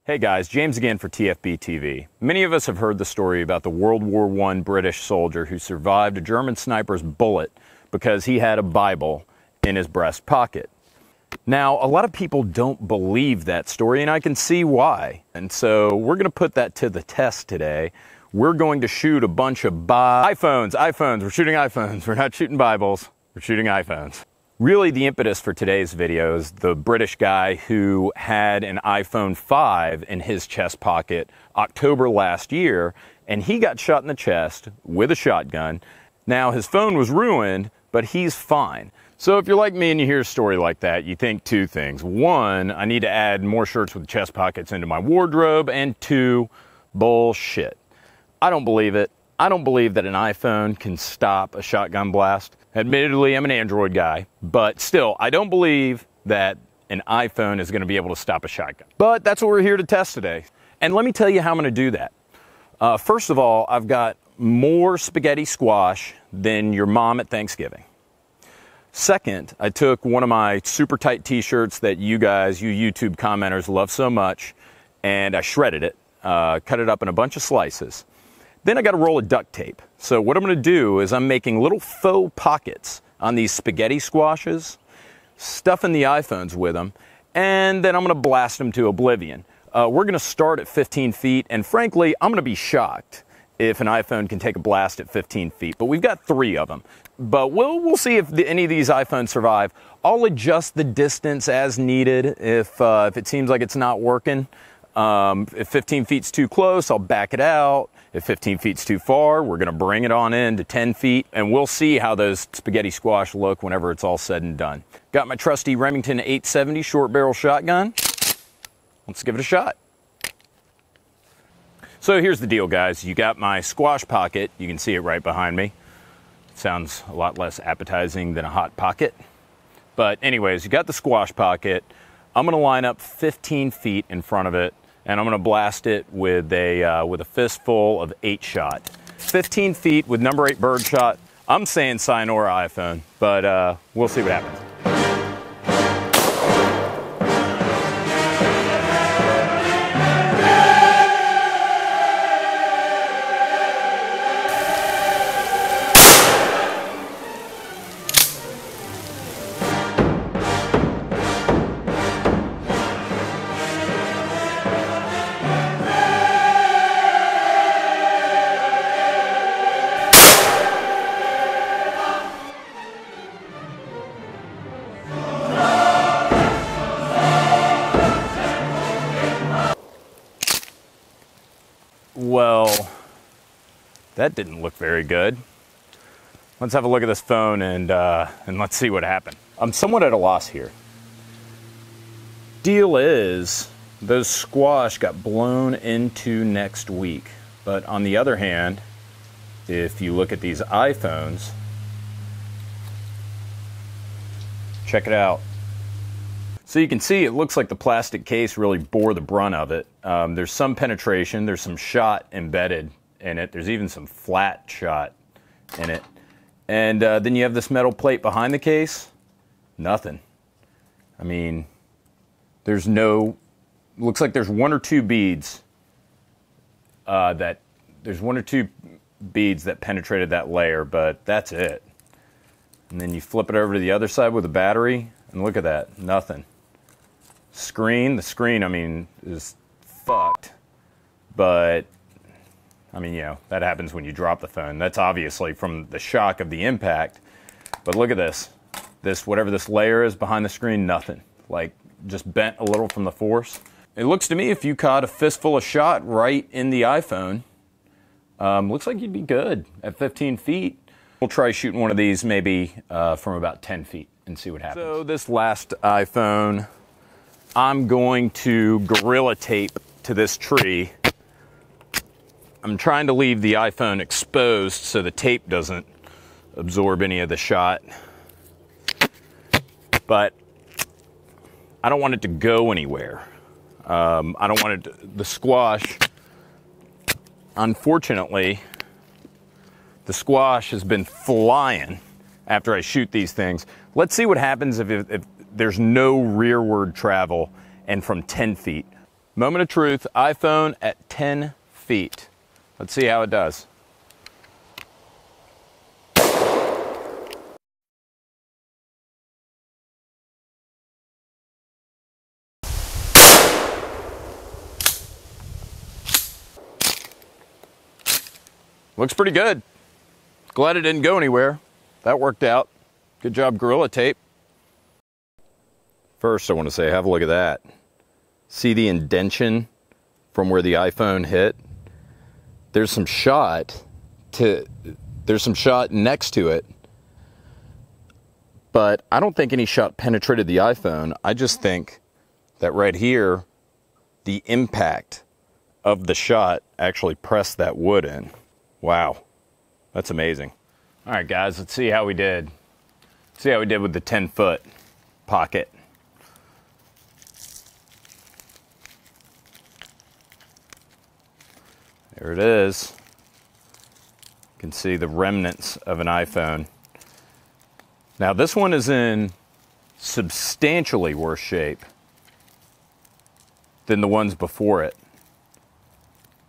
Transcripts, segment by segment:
Hey guys, James again for TFBTV. Many of us have heard the story about the World War I British soldier who survived a German sniper's bullet because he had a Bible in his breast pocket. Now, a lot of people don't believe that story, and I can see why. And so we're going to put that to the test today. We're going to shoot a bunch of iPhones. We're shooting iPhones. We're not shooting Bibles. We're shooting iPhones. Really, the impetus for today's video is the British guy who had an iPhone 5 in his chest pocket October last year, and he got shot in the chest with a shotgun. Now, his phone was ruined, but he's fine. So if you're like me and you hear a story like that, you think two things. One, I need to add more shirts with chest pockets into my wardrobe, and two, bullshit. I don't believe it. I don't believe that an iPhone can stop a shotgun blast. Admittedly, I'm an Android guy, but still, I don't believe that an iPhone is going to be able to stop a shotgun. But that's what we're here to test today. And let me tell you how I'm going to do that. First of all, I've got more spaghetti squash than your mom at Thanksgiving. Second, I took one of my super tight t-shirts that you guys, you YouTube commenters love so much, and I shredded it, cut it up in a bunch of slices. Then I got a roll of duct tape. So what I'm going to do is I'm making little faux pockets on these spaghetti squashes, stuffing the iPhones with them, and then I'm going to blast them to oblivion. We're going to start at 15 feet, and frankly, I'm going to be shocked if an iPhone can take a blast at 15 feet. But we've got 3 of them. But we'll see if any of these iPhones survive. I'll adjust the distance as needed if it seems like it's not working. If 15 feet's too close, I'll back it out. If 15 feet's too far, we're going to bring it on in to 10 feet, and we'll see how those spaghetti squash look whenever it's all said and done. Got my trusty Remington 870 short barrel shotgun. Let's give it a shot. So here's the deal, guys. You got my squash pocket. You can see it right behind me. Sounds a lot less appetizing than a hot pocket. But anyways, you got the squash pocket. I'm going to line up 15 feet in front of it, and I'm going to blast it with a fistful of 8-shot. 15 feet with number 8 bird shot. I'm saying Sayonara iPhone, but we'll see what happens. Well, that didn't look very good. Let's have a look at this phone and let's see what happened. I'm somewhat at a loss here. Deal is, those squash got blown into next week. But on the other hand, if you look at these iPhones, check it out. So you can see it looks like the plastic case really bore the brunt of it. There's some penetration, there's some shot embedded in it, there's even some flat shot in it. And then you have this metal plate behind the case, nothing. I mean, there's no, looks like there's 1 or 2 beads there's 1 or 2 beads that penetrated that layer, but that's it. And then you flip it over to the other side with a battery, and look at that, nothing. The screen, I mean, is fucked. But, I mean, you know, that happens when you drop the phone. That's obviously from the shock of the impact. But look at this. Whatever this layer is behind the screen, nothing. Like, just bent a little from the force. It looks to me if you caught a fistful of shot right in the iPhone, looks like you'd be good at 15 feet. We'll try shooting one of these maybe from about 10 feet and see what happens. So this last iPhone, I'm going to Gorilla Tape to this tree. I'm trying to leave the iPhone exposed so the tape doesn't absorb any of the shot. But I don't want it to go anywhere. I don't want it the squash, unfortunately, the squash has been flying after I shoot these things. Let's see what happens if there's no rearward travel and from 10 feet. Moment of truth, iPhone at 10 feet. Let's see how it does. Looks pretty good. Glad it didn't go anywhere. That worked out. Good job, Gorilla Tape. First, I want to say, have a look at that. See the indention from where the iPhone hit? There's some shot next to it, but I don't think any shot penetrated the iPhone. I just think that right here, the impact of the shot actually pressed that wood in. Wow, that's amazing. All right, guys, let's see how we did. See how we did with the 10-foot pocket. There it is. You can see the remnants of an iPhone. Now, this one is in substantially worse shape than the ones before it.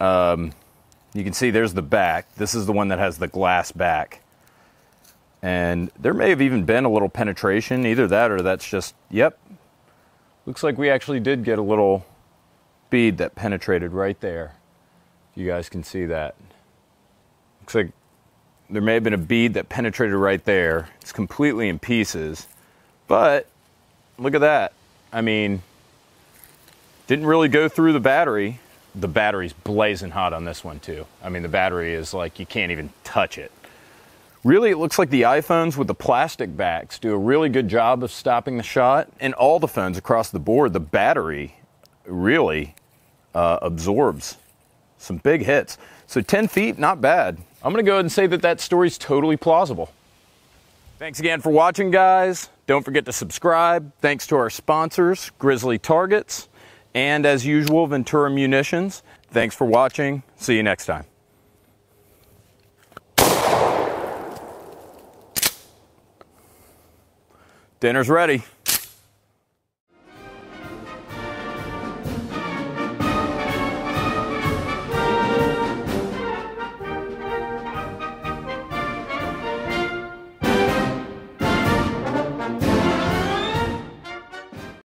You can see there's the back. This is the one that has the glass back. And there may have even been a little penetration. Either that or that's just, yep. Looks like we actually did get a little bead that penetrated right there. You guys can see that. Looks like there may have been a bead that penetrated right there. It's completely in pieces. But look at that. I mean, didn't really go through the battery. The battery's blazing hot on this one too. I mean, the battery is like, you can't even touch it. Really, it looks like the iPhones with the plastic backs do a really good job of stopping the shot. And all the phones across the board, the battery really absorbs some big hits. So 10 feet, not bad. I'm going to go ahead and say that that story's totally plausible. Thanks again for watching, guys. Don't forget to subscribe. Thanks to our sponsors, Grizzly Targets, and as usual, Ventura Munitions. Thanks for watching. See you next time. Dinner's ready.